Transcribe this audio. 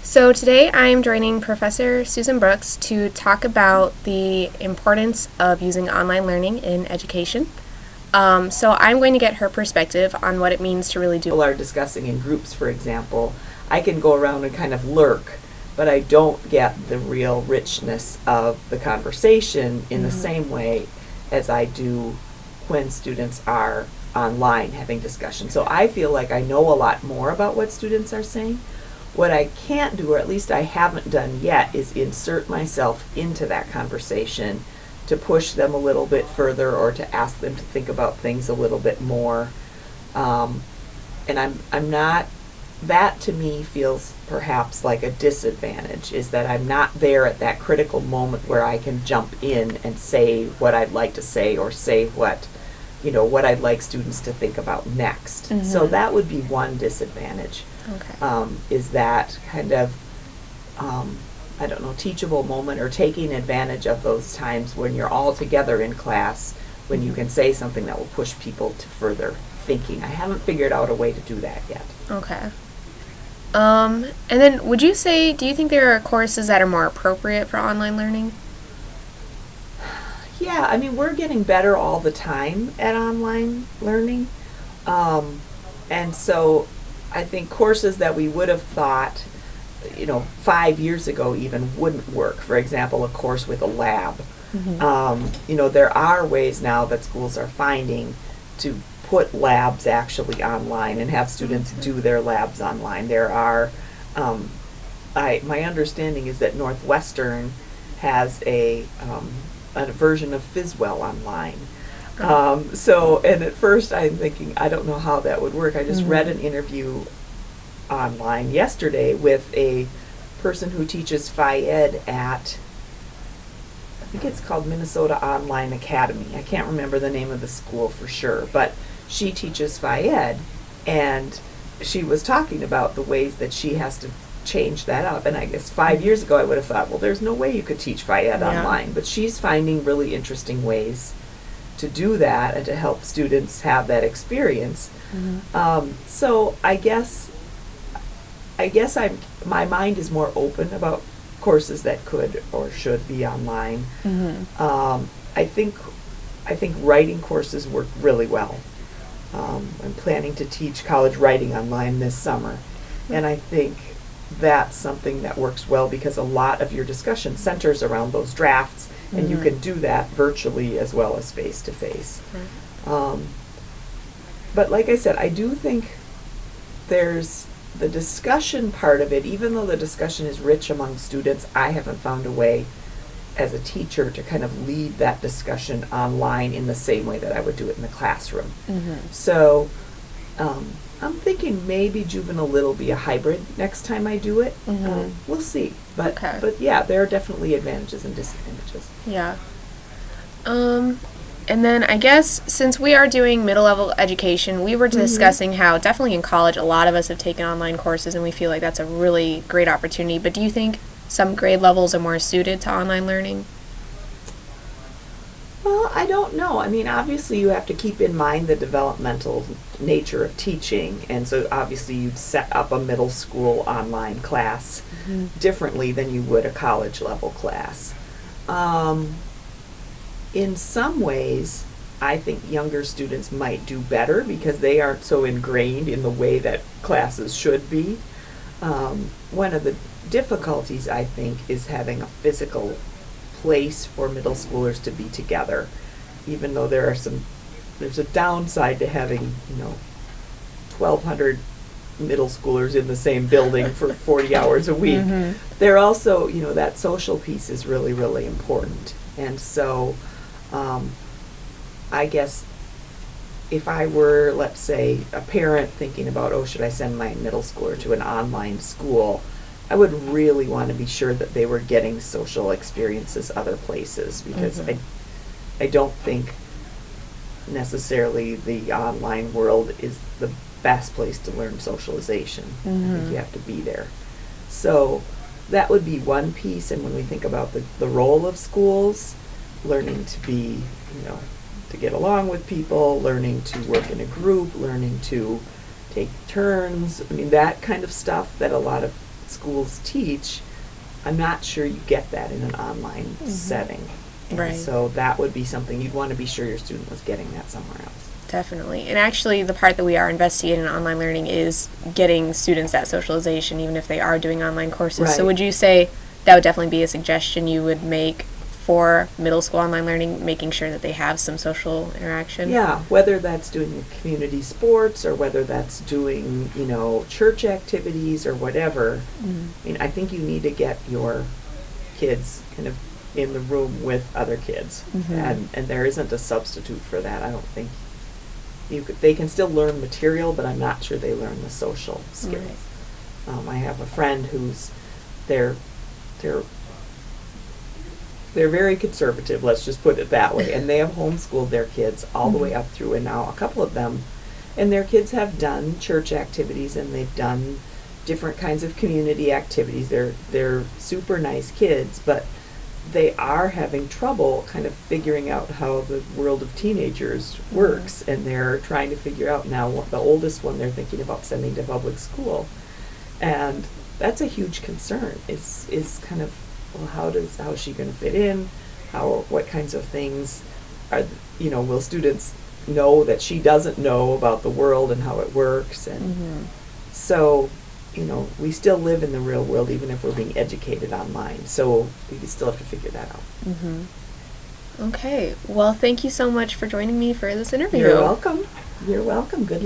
So today I'm joining Professor Susan Brooks to talk about the importance of using online learning in education. So I'm going to get her perspective on what it means to really do. People are discussing in groups, for example, I can go around and kind of lurk, but I don't get the real richness of the conversation in the same way as I do when students are online having discussion. So I feel like I know a lot more about what students are saying. What I can't do, or at least I haven't done yet, is insert myself into that conversation to push them a little bit further or to ask them to think about things a little bit more. And I'm not, that to me feels perhaps like a disadvantage, is that I'm not there at that critical moment where I can jump in and say what I'd like to say or say what I'd like students to think about next. So that would be one disadvantage. Okay. Is that kind of, teachable moment or taking advantage of those times when you're all together in class, when you can say something that will push people to further thinking. I haven't figured out a way to do that yet. Okay. And then do you think there are courses that are more appropriate for online learning? Yeah, I mean, we're getting better all the time at online learning. And so I think courses that we would have thought, 5 years ago even wouldn't work. For example, a course with a lab. There are ways now that schools are finding to put labs actually online and have students do their labs online. There are, my understanding is that Northwestern has a version of Fizzwell online. And at first I'm thinking, I don't know how that would work. I just read an interview online yesterday with a person who teaches Phi Ed at, I think it's called Minnesota Online Academy. I can't remember the name of the school for sure, but she teaches Phi Ed, and she was talking about the ways that she has to change that up. And I guess 5 years ago I would have thought, well, there's no way you could teach Phi Ed online, but she's finding really interesting ways to do that and to help students have that experience. So I guess my mind is more open about courses that could or should be online. I think writing courses work really well. I'm planning to teach college writing online this summer, and I think that's something that works well because a lot of your discussion centers around those drafts, and you can do that virtually as well as face to face. But like I said, I do think there's the discussion part of it. Even though the discussion is rich among students, I haven't found a way as a teacher to kind of lead that discussion online in the same way that I would do it in the classroom. So I'm thinking maybe Juvenile Lit will be a hybrid next time I do it. We'll see. But yeah, there are definitely advantages and disadvantages. Yeah. And then I guess since we are doing middle level education, we were discussing how definitely in college a lot of us have taken online courses and we feel like that's a really great opportunity. But do you think some grade levels are more suited to online learning? Well, I don't know. I mean, obviously you have to keep in mind the developmental nature of teaching, and so obviously you'd set up a middle school online class differently than you would a college level class. In some ways, I think younger students might do better because they aren't so ingrained in the way that classes should be. One of the difficulties, I think, is having a physical place for middle schoolers to be together, even though there's a downside to having 1,200 middle schoolers in the same building for 40 hours a week. There also, that social piece is really, really important. And so I guess if I were, let's say, a parent thinking about, should I send my middle schooler to an online school, I would really want to be sure that they were getting social experiences other places, because I don't think necessarily the online world is the best place to learn socialization. I think you have to be there. So that would be one piece. And when we think about the role of schools, learning to be, to get along with people, learning to work in a group, learning to take turns, I mean, that kind of stuff that a lot of schools teach, I'm not sure you get that in an online setting. And Right. so that would be something you'd want to be sure your student was getting that somewhere else. Definitely. And actually, the part that we are investigating in online learning is getting students that socialization, even if they are doing online courses. So Right. would you say that would definitely be a suggestion you would make for middle school online learning, making sure that they have some social interaction? Yeah, whether that's doing community sports or whether that's doing, church activities or whatever. I mean, I think you need to get your kids kind of in the room with other kids. And there isn't a substitute for that. I don't think they can still learn material, but I'm not sure they learn the social skills. Right. I have a friend who's they're very conservative, let's just put it that way, and they have homeschooled their kids all the way up through, and now a couple of them, and their kids have done church activities and they've done different kinds of community activities. They're super nice kids, but they are having trouble kind of figuring out how the world of teenagers works, and they're trying to figure out now. The oldest one they're thinking about sending to public school, and that's a huge concern. Is kind of, well, how is she going to fit in? What kinds of things will students know that she doesn't know about the world and how it works? And so, we still live in the real world even if we're being educated online. So we still have to figure that out. Okay. Well, thank you so much for joining me for this interview. You're welcome. You're welcome. Good luck.